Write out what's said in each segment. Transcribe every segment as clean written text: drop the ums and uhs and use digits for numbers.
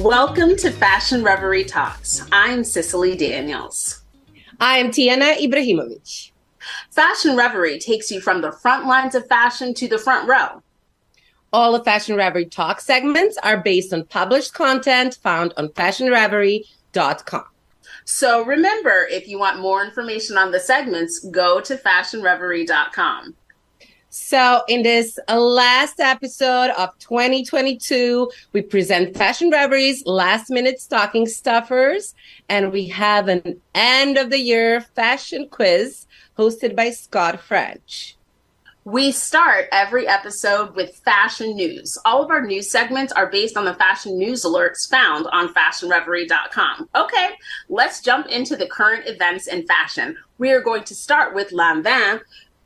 Welcome to Fashion Reverie Talks. I'm Cicely Daniels. I am Tiana Ibrahimovic. Fashion Reverie takes you from the front lines of fashion to the front row. All the Fashion Reverie Talk segments are based on published content found on fashionreverie.com. So remember, if you want more information on the segments, go to fashionreverie.com. So in this last episode of 2022, we present Fashion Reverie's last minute stocking stuffers, and we have an end of the year fashion quiz hosted by Scott French. We start every episode with fashion news. All of our news segments are based on the fashion news alerts found on fashionreverie.com. Okay, let's jump into the current events in fashion. We are going to start with Lanvin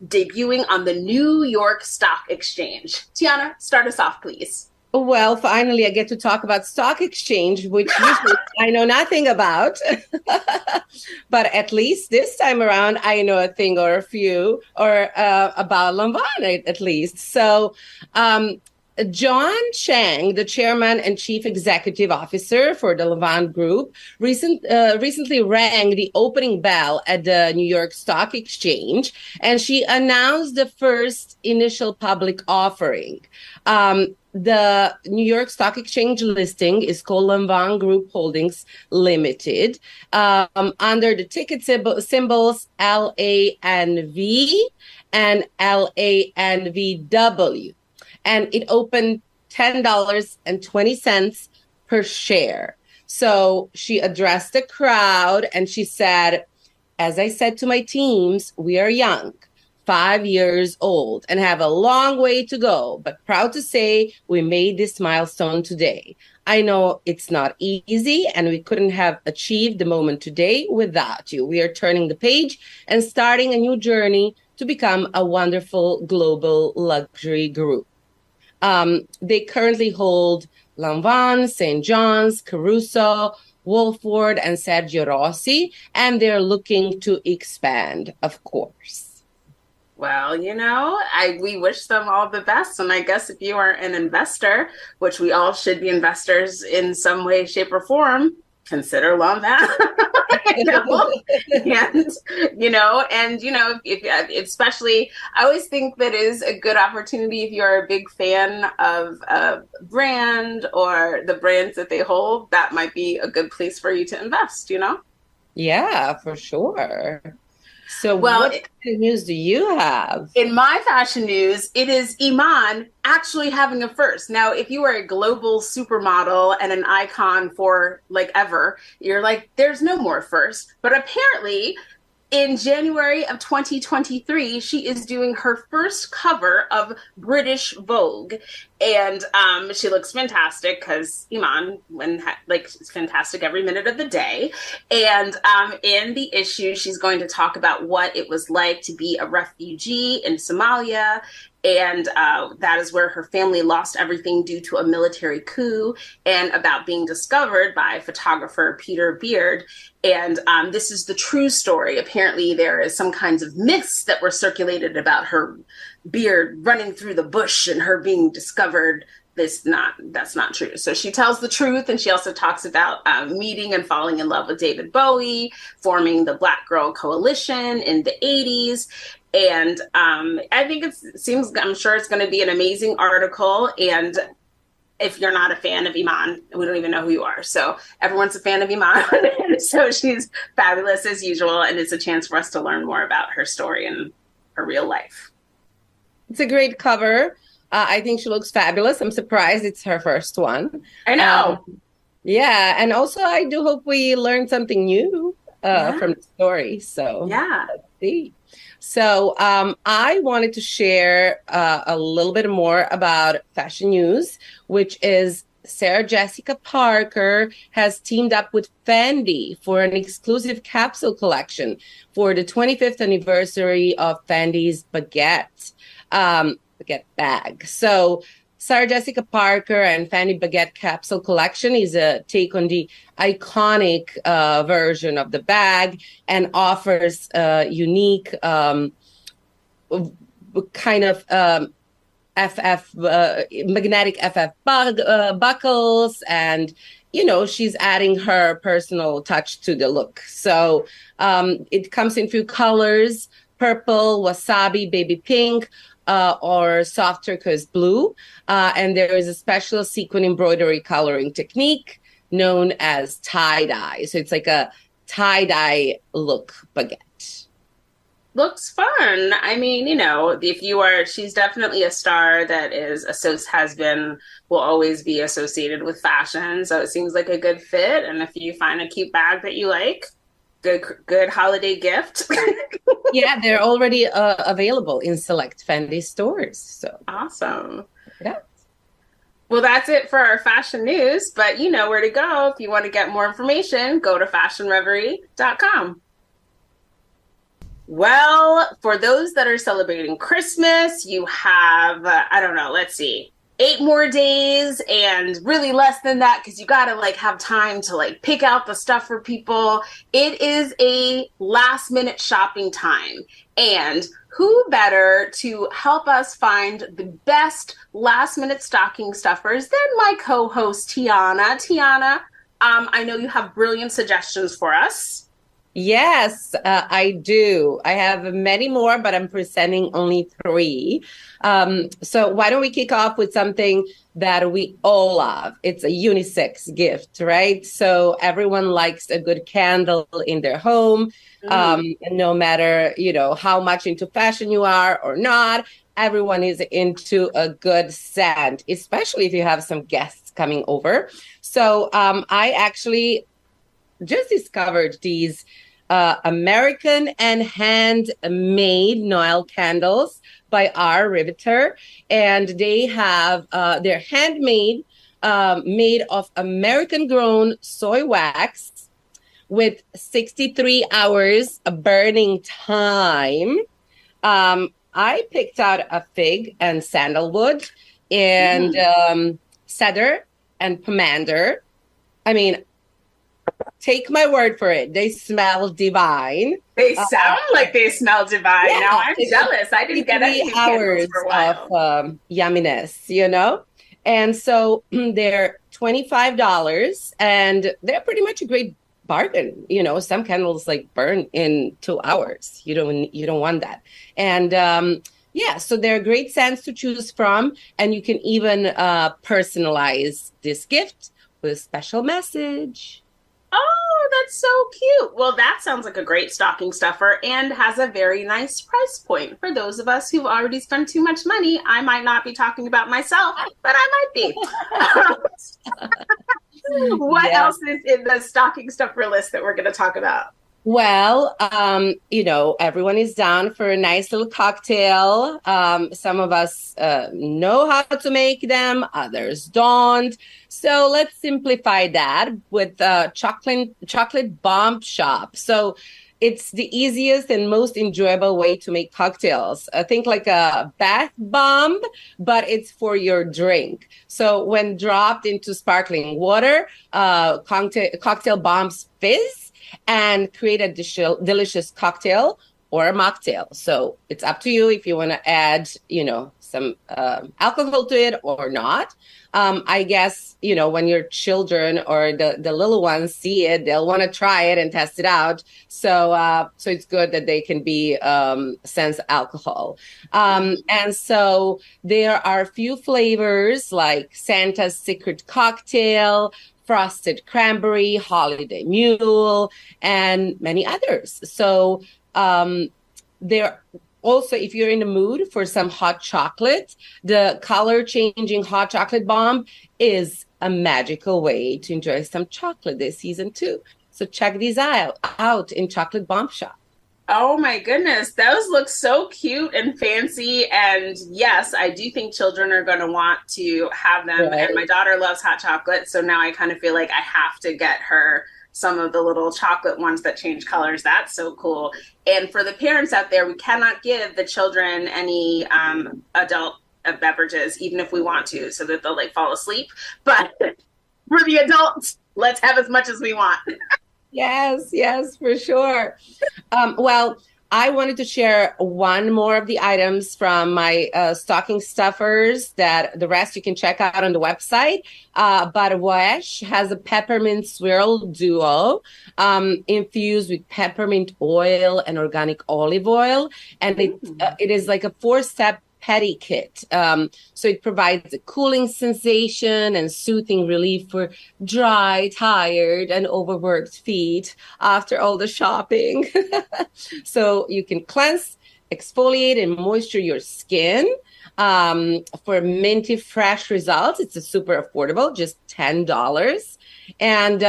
debuting on the New York Stock Exchange. Tiana, start us off, please. Well, finally, I get to talk about stock exchange, which usually I know nothing about. But at least this time around, I know a thing or a few, or about Lanvin at least. So John Chang, the chairman and chief executive officer for the Lanvin Group, recently rang the opening bell at the New York Stock Exchange, and she announced the first initial public offering. The New York Stock Exchange listing is called Lanvin Group Holdings Limited, under the ticket symbols LANV and LANVW. And it opened $10.20 per share. So she addressed the crowd and she said, as I said to my teams, we are young, 5 years old, and have a long way to go, but proud to say we made this milestone today. I know it's not easy, and we couldn't have achieved the moment today without you. We are turning the page and starting a new journey to become a wonderful global luxury group. They currently hold Lanvin, St. John's, Caruso, Wolford, and Sergio Rossi, and they're looking to expand, of course. Well, we wish them all the best. And I guess if you are an investor, which we all should be investors in some way, shape, or form, consider Lanvin. Especially, I always think that is a good opportunity if you're a big fan of a brand or the brands that they hold. That might be a good place for you to invest. Yeah, for sure. So what kind of news do you have? In my fashion news, it is Iman actually having a first. Now, if you are a global supermodel and an icon for ever, you're like, there's no more first. But apparently, in January of 2023, she is doing her first cover of British Vogue. And she looks fantastic because Iman is fantastic every minute of the day. And in the issue, she's going to talk about what it was like to be a refugee in Somalia. And that is where her family lost everything due to a military coup, and about being discovered by photographer Peter Beard. And this is the true story. Apparently, there is some kinds of myths that were circulated about her beard running through the bush and her being discovered. That's not true. So she tells the truth, and she also talks about meeting and falling in love with David Bowie, forming the Black Girl Coalition in the 80s. And I think I'm sure it's going to be an amazing article. And if you're not a fan of Iman, we don't even know who you are. So everyone's a fan of Iman. So she's fabulous as usual. And it's a chance for us to learn more about her story and her real life. It's a great cover. I think she looks fabulous. I'm surprised it's her first one. I know. Yeah. And also, I do hope we learn something new from the story. So yeah. Let's see. So I wanted to share a little bit more about fashion news, which is Sarah Jessica Parker has teamed up with Fendi for an exclusive capsule collection for the 25th anniversary of Fendi's Baguette bag. So Sarah Jessica Parker and Fendi Baguette capsule collection is a take on the iconic version of the bag and offers unique kind of magnetic FF buckles and she's adding her personal touch to the look. So it comes in few colors: purple, wasabi, baby pink, or soft turquoise blue. And there is a special sequin embroidery coloring technique known as tie-dye. So it's like a tie-dye look baguette. Looks fun. I mean, if she's definitely a star that has been, will always be associated with fashion. So it seems like a good fit. And if you find a cute bag that you like, good holiday gift. Yeah, they're already available in select Fendi stores. So awesome. Yeah. Well, that's it for our fashion news, but you know where to go. If you want to get more information, go to fashionreverie.com. Well, for those that are celebrating Christmas, you have, I don't know, let's see, 8 more days, and really less than that because you got to have time to pick out the stuff for people. It is a last minute shopping time. And who better to help us find the best last minute stocking stuffers than my co-host, Tiana. Tiana, I know you have brilliant suggestions for us. Yes, I do. I have many more, but I'm presenting only 3. So why don't we kick off with something that we all love? It's a unisex gift, right? So everyone likes a good candle in their home. No matter, how much into fashion you are or not, everyone is into a good scent, especially if you have some guests coming over. So I actually just discovered these American and handmade Noel candles by our Riveter, and they have they're handmade, made of American grown soy wax with 63 hours burning time. I picked out a fig and sandalwood and cedar and pomander. I mean, take my word for it. They smell divine. They sound like they smell divine. Yeah, now I'm jealous. I didn't get any hours for a while. of yumminess, And so they're $25 and they're pretty much a great bargain. Some candles burn in 2 hours. You don't want that. And so they're great scents to choose from. And you can even personalize this gift with a special message. Oh, that's so cute. Well, that sounds like a great stocking stuffer and has a very nice price point. For those of us who've already spent too much money, I might not be talking about myself, but I might be. What else is in the stocking stuffer list that we're going to talk about? Well, everyone is down for a nice little cocktail. Some of us know how to make them, others don't. So let's simplify that with chocolate bomb shop. So it's the easiest and most enjoyable way to make cocktails. I think like a bath bomb, but it's for your drink. So when dropped into sparkling water, cocktail bombs fizz and create a delicious cocktail or a mocktail. So it's up to you if you want to add, some alcohol to it or not. I guess, when your children or the little ones see it, they'll want to try it and test it out. So it's good that they can be sense alcohol. And so there are a few flavors like Santa's Secret Cocktail, Frosted Cranberry, Holiday Mule, and many others. So there also, if you're in the mood for some hot chocolate, the color-changing hot chocolate bomb is a magical way to enjoy some chocolate this season too. So check these out in Chocolate Bomb Shop. Oh my goodness, those look so cute and fancy. And yes, I do think children are going to want to have them. Right. And my daughter loves hot chocolate. So now I kind of feel like I have to get her some of the little chocolate ones that change colors. That's so cool. And for the parents out there, we cannot give the children any adult beverages, even if we want to, so that they'll fall asleep. But for the adults, let's have as much as we want. Yes, for sure. Well, I wanted to share one more of the items from my stocking stuffers that the rest you can check out on the website. But Wash has a peppermint swirl duo infused with peppermint oil and organic olive oil. And it is like a 4-step petty kit. So it provides a cooling sensation and soothing relief for dry, tired, and overworked feet after all the shopping. So you can cleanse, exfoliate, and moisture your skin for minty fresh results. It's a super affordable, just $10. And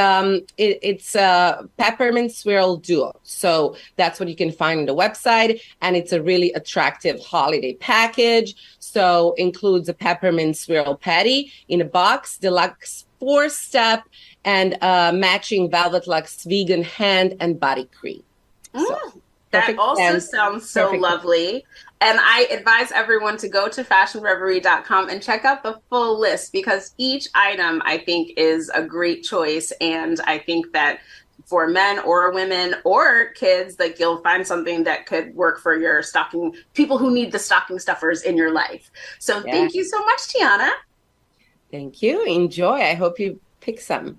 it's a peppermint swirl duo. So that's what you can find on the website. And it's a really attractive holiday package. So includes a peppermint swirl patty in a box, deluxe 4-step, and matching Velvet Luxe vegan hand and body cream. So, that also sounds so lovely. And I advise everyone to go to fashionreverie.com and check out the full list, because each item I think is a great choice. And I think that for men or women or kids, like, you'll find something that could work for your stocking, people who need the stocking stuffers in your life. So Thank you so much, Tiana. Thank you. Enjoy. I hope you pick some.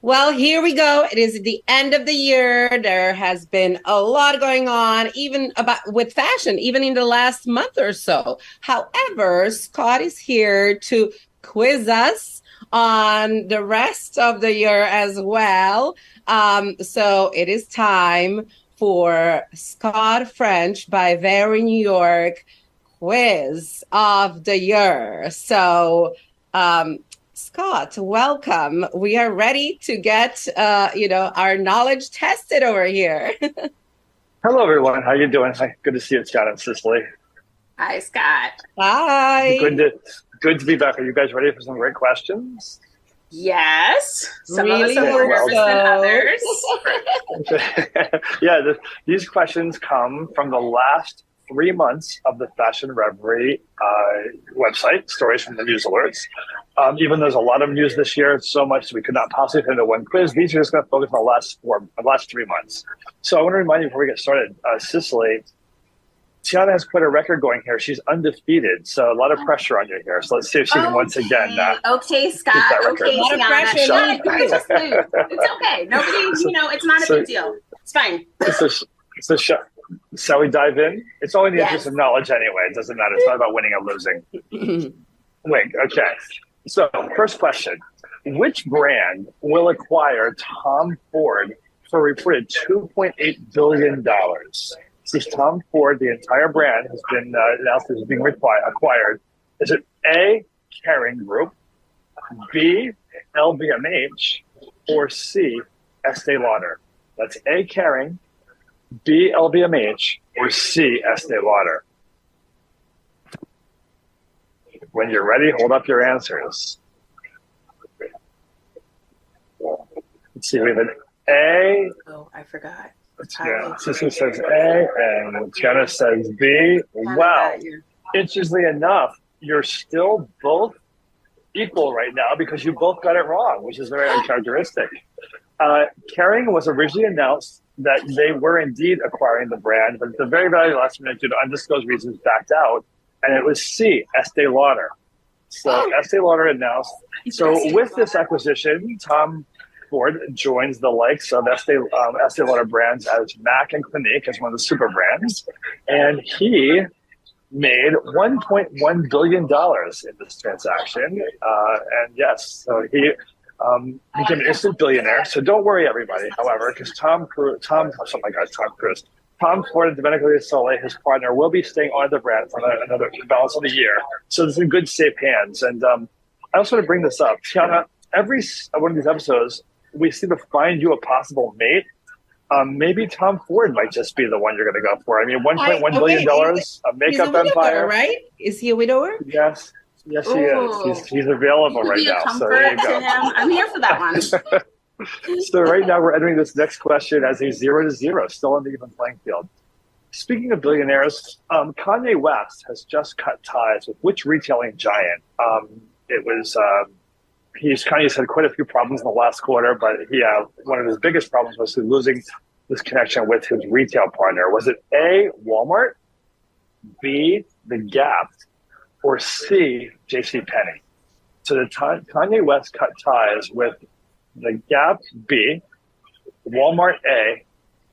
Well, here we go. It is the end of the year. There has been a lot going on, even with fashion, even in the last month or so. However, Scott is here to quiz us on the rest of the year as well. So it is time for Scott French by Reverie New York quiz of the year. So, Scott, welcome. We are ready to get, our knowledge tested over here. Hello, everyone. How you doing? Hi. Good to see you, Tiana and Cicely. Hi, Scott. Hi. Good to be back. Are you guys ready for some great questions? Yes. Some really of us are more nervous than others. Yeah, these questions come from the last 3 months of the Fashion Reverie website, stories from the news alerts. Even though there's a lot of news this year, it's so much we could not possibly fit into one quiz. These are just going to focus on the last 3 months. So I want to remind you before we get started, Cicely, Tiana has put a record going here. She's undefeated, so a lot of pressure on you here. So let's see if she can once again. Okay, Scott. Okay, Tiana. Just lose. It's okay. Nobody, it's not a big deal. It's fine. So shall we dive in? It's all in the interest of knowledge anyway. It doesn't matter. It's not about winning or losing. Wait, okay. So first question. Which brand will acquire Tom Ford for a reported $2.8 billion? Since Tom Ford, the entire brand, has been announced as being acquired. Is it A, Kering Group, B, LVMH, or C, Estee Lauder? That's A, Kering, B, LVMH, or C, Estee Lauder. When you're ready, hold up your answers. Let's see, we have an A. Oh, I forgot. Sissy says A, and Tiana says B. Wow. Interestingly enough, you're still both equal right now because you both got it wrong, which is very uncharacteristic. Kering was originally announced that they were indeed acquiring the brand, but at the very, very last minute, due to undisclosed reasons, backed out, and it was C, Estee Lauder. So Estee Lauder announced. So with this acquisition, Tom Ford joins the likes of Estee Lauder brands as MAC and Clinique as one of the super brands, and he made $1.1 billion in this transaction. And yes, so he became an instant billionaire. So don't worry, everybody, however, because Tom Ford and Domenico De Sole, his partner, will be staying on the brand for another balance of the year. So it's in good, safe hands. And I also want to bring this up. Tiana, every one of these episodes, we seem to find you a possible mate. Maybe Tom Ford might just be the one you're going to go for. I mean, $1.1 billion, a makeup empire. Right? Is he a widower? Yes, he is. He's available right now. So there you go. I'm here for that one. So right now we're entering this next question as a 0-0, still on the even playing field. Speaking of billionaires, Kanye West has just cut ties with which retailing giant? Kanye's had quite a few problems in the last quarter, but one of his biggest problems was losing this connection with his retail partner? Was it A, Walmart, B, The Gap, or C, JCPenney? So Kanye West cut ties with The Gap, B, Walmart, A,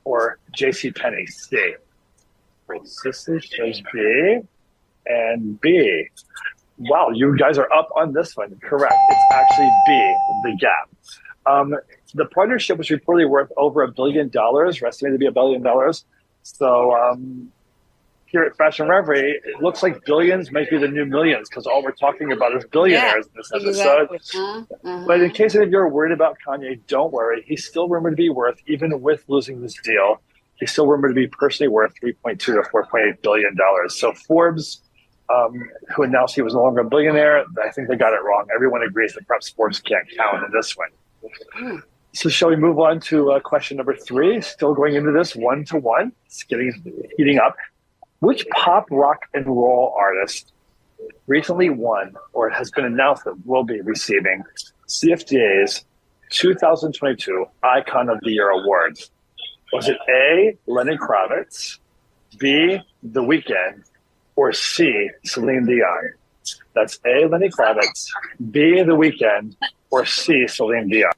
or JCPenney, C. Sister says B and B. Wow, you guys are up on this one. Correct. It's actually B, The Gap. The partnership was reportedly worth over $1 billion, or estimated to be $1 billion. So here at Fashion Reverie, it looks like billions might be the new millions because all we're talking about is billionaires in this episode. Exactly. But in case any of you are worried about Kanye, don't worry. He's still rumored to be worth, even with losing this deal, he's still rumored to be personally worth $3.2 to $4.8 billion. So Forbes, who announced he was no longer a billionaire, I think they got it wrong. Everyone agrees that perhaps Forbes can't count in this one. So shall we move on to question number 3? Still going into this 1-1. It's heating up. Which pop, rock, and roll artist recently won, or has been announced that will be receiving, CFDA's 2022 Icon of the Year Awards? Was it A, Lenny Kravitz, B, The Weeknd, or C, Celine Dion? That's A, Lenny Kravitz, B, The Weeknd, or C, Celine Dion.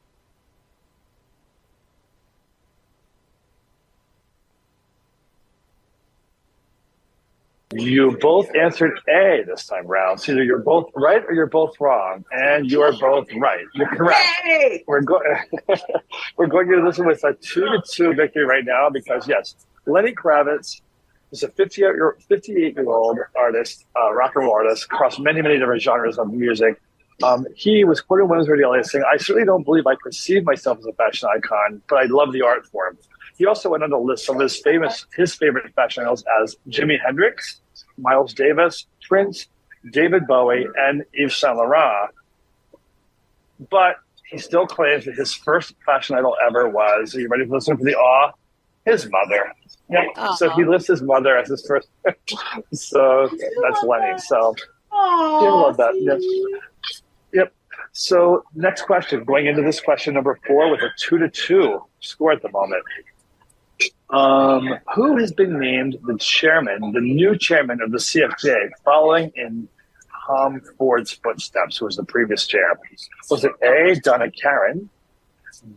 You both answered A this time round. So either you're both right or you're both wrong. And you are both right. You're correct. Yay! We're going into this one with a 2-2 victory right now because, yes, Lenny Kravitz is a 58-year-old artist, rock and roll artist, across many, many different genres of music. He was quoted in Women's Radio saying, "I certainly don't believe I perceive myself as a fashion icon, but I love the art form." He also went on to list some of his favorite fashion idols as Jimi Hendrix, Miles Davis, Prince, David Bowie, and Yves Saint Laurent. But he still claims that his first fashion idol ever was, are you ready to listen for the awe? His mother. Yeah. So he lists his mother as his first. So that's Lenny. So I love that. Yep. So next question, going into this question number 4 with a 2-2 score at the moment. Who has been named the new chairman of the CFJ, following in Tom Ford's footsteps, who was the previous chair? Was it A, Donna Karan,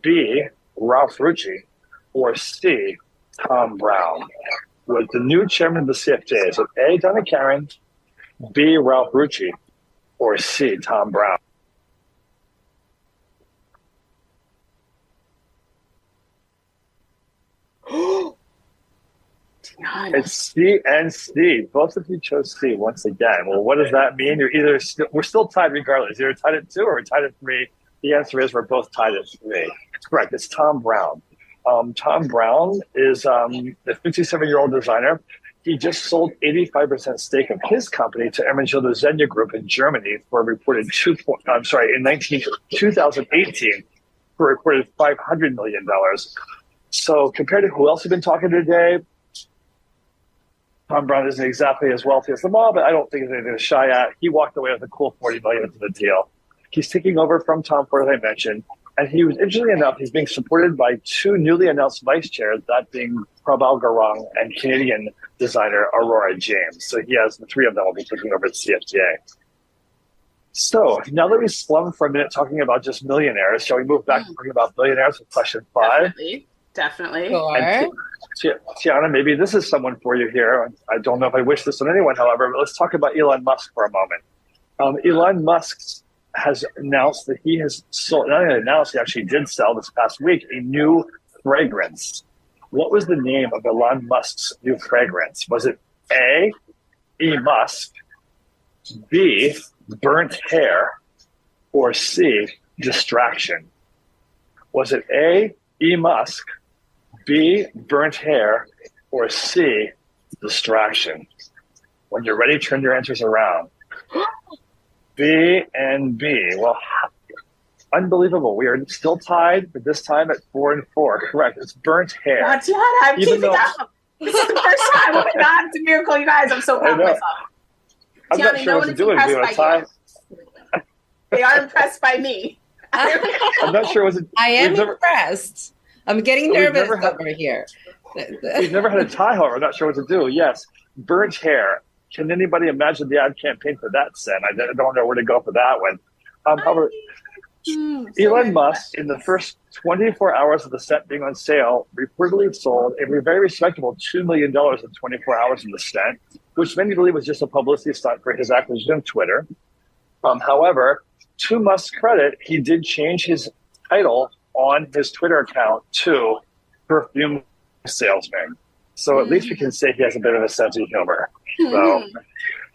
B, Ralph Rucci, or C, Tom Brown? Was the new chairman of the CFJ, is it A, Donna Karan, B, Ralph Rucci, or C, Tom Brown? It's C and C. Both of you chose C once again. Well, what does that mean? We're still tied regardless. You're tied at 2 or we're tied at 3. The answer is we're both tied at 3. Correct. It's Tom Brown. Tom Brown is a 57-year-old designer. He just sold 85% stake of his company to Ermenegildo Zegna Group in Germany for a reported in 2018 for a reported $500 million. So compared to who else we've been talking to today, Tom Brown isn't exactly as wealthy as them all, but I don't think there's anything to shy at. He walked away with a cool $40 million into the deal. He's taking over from Tom Ford, as I mentioned, and he was, interestingly enough, he's being supported by 2 newly announced vice chairs, that being Prabal Gurung and Canadian designer Aurora James. So he has the 3 of them will be taking over the CFDA. So now that we've slung for a minute talking about just millionaires, shall we move back to talking about billionaires with question 5? Definitely. Sure. Tiana, maybe this is someone for you here. I don't know if I wish this on anyone, however, but let's talk about Elon Musk for a moment. Elon Musk has announced that he has sold, not only announced, he actually did sell this past week, a new fragrance. What was the name of Elon Musk's new fragrance? Was it A, E-Musk, B, Burnt Hair, or C, Distraction? Was it A, E-Musk, B, Burnt Hair, or C, Distraction? When you're ready, turn your answers around. B and B. Well, unbelievable. We are still tied, but this time at 4-4. Correct. It's Burnt Hair. That's I'm keeping up. This is the first time. Oh my God, it's a miracle, you guys. I'm so proud of myself. I'm not sure what to do. Do a tie? They are impressed by me. I'm not sure. I am impressed. I'm getting nervous over here. We've never had a tie, however. I'm not sure what to do. Yes, burnt hair. Can anybody imagine the ad campaign for that, Sen? I don't know where to go for that one. However, Elon Musk, in the first 24 hours of the set being on sale, reportedly sold a very respectable $2 million in 24 hours of the set, which many believe was just a publicity stunt for his acquisition of Twitter. However, to Musk's credit, he did change his title on his Twitter account to perfume salesman. So at least we can say he has a bit of a sense of humor. So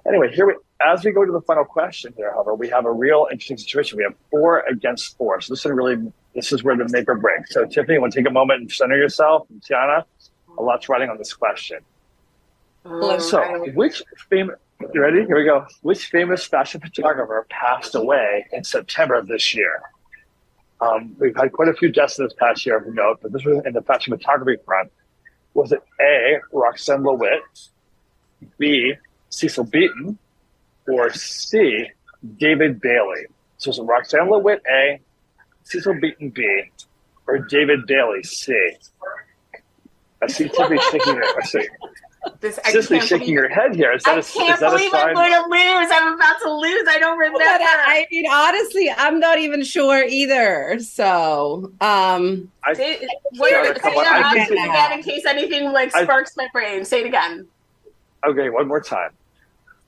anyway, as we go to the final question here, however, we have a real interesting situation. We have 4 against 4. So this is where the make or break. So Tiffany, want to take a moment and center yourself? And Tiana, a lot's riding on this question. So you ready? Here we go. Which famous fashion photographer passed away in September of this year? We've had quite a few deaths this past year of note, but this was in the fashion photography front. Was it A, Roxanne Lewitt, B, Cecil Beaton, or C, David Bailey? So is it Roxanne Lewitt A, Cecil Beaton B, or David Bailey C? I see Tiffany shaking your head here. I can't believe I'm going to lose. I'm about to lose. I don't remember. I mean, honestly, I'm not even sure either. So, say it again in case anything sparks my brain. Say it again. Okay, one more time.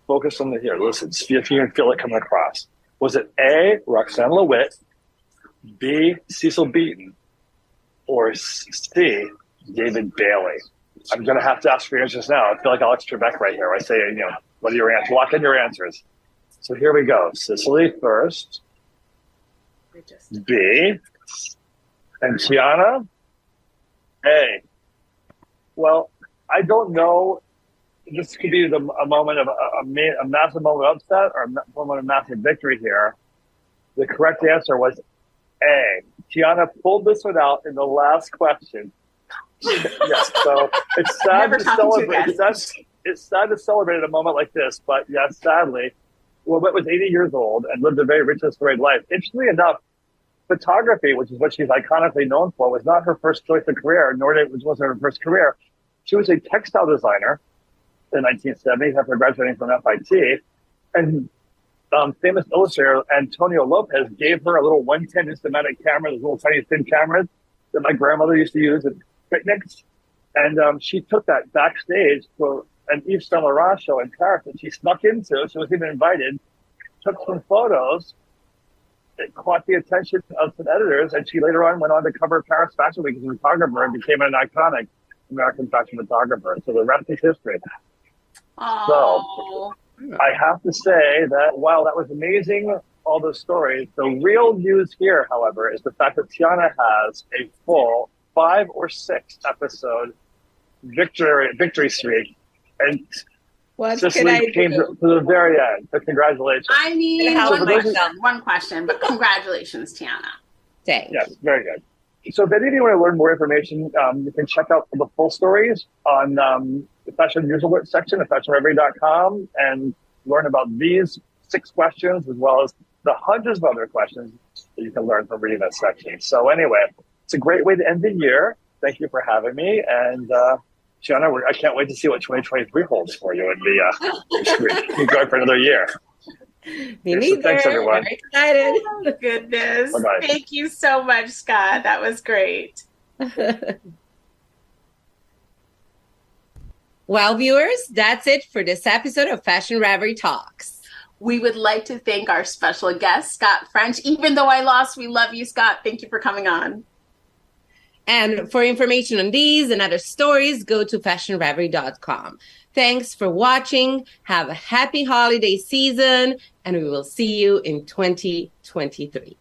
Focus on the here. Listen, see if you can feel it coming across. Was it A, Roxanne Lewitt, B, Cecil Beaton, or C, David Bailey? I'm going to have to ask for your answers now. I feel like Alex Trebek right here. I say, what are your answers? Lock in your answers. So here we go. Cicely first. B. And Tiana? A. Well, I don't know. This could be a moment of a massive moment of upset or a moment of massive victory here. The correct answer was A. Tiana pulled this one out in the last question. Yes, so it's sad to celebrate. It's sad to celebrate a moment like this, but yes, sadly, Lewitt was 80 years old and lived a very rich and storied life. Interestingly enough, photography, which is what she's iconically known for, was not her first choice of career, nor was it her first career. She was a textile designer in the 1970s after graduating from FIT, and famous illustrator Antonio Lopez gave her a little 110 Instamatic camera, those little tiny thin cameras that my grandmother used to use at picnics, and she took that backstage for an Yves Saint Laurent show in Paris that she snuck into. She wasn't even invited. Took some photos. It caught the attention of some editors, and she later on went on to cover Paris Fashion Week as a photographer and became an iconic American fashion photographer. So the rest is history. Aww. So I have to say that while that was amazing, all those stories, the real news here, however, is the fact that Tiana has a full 5 or 6 episode victory streak, and Cicely came to the very end. So congratulations! I mean, one question, but congratulations, Tiana. Thanks. Yes, very good. So if any of you want to learn more information, you can check out the full stories on the Fashion News Alert section at fashionreverie.com and learn about these 6 questions as well as the hundreds of other questions that you can learn from reading that section. So anyway, it's a great way to end the year. Thank you for having me. And Tiana, I can't wait to see what 2023 holds for you in the keep going for another year. Me neither. So thanks, everyone. Very excited. Oh, goodness. Bye-bye. Thank you so much, Scott. That was great. Well, viewers, that's it for this episode of Fashion Reverie Talks. We would like to thank our special guest, Scott French. Even though I lost, we love you, Scott. Thank you for coming on. And for information on these and other stories, go to fashionreverie.com. Thanks for watching. Have a happy holiday season, and we will see you in 2023.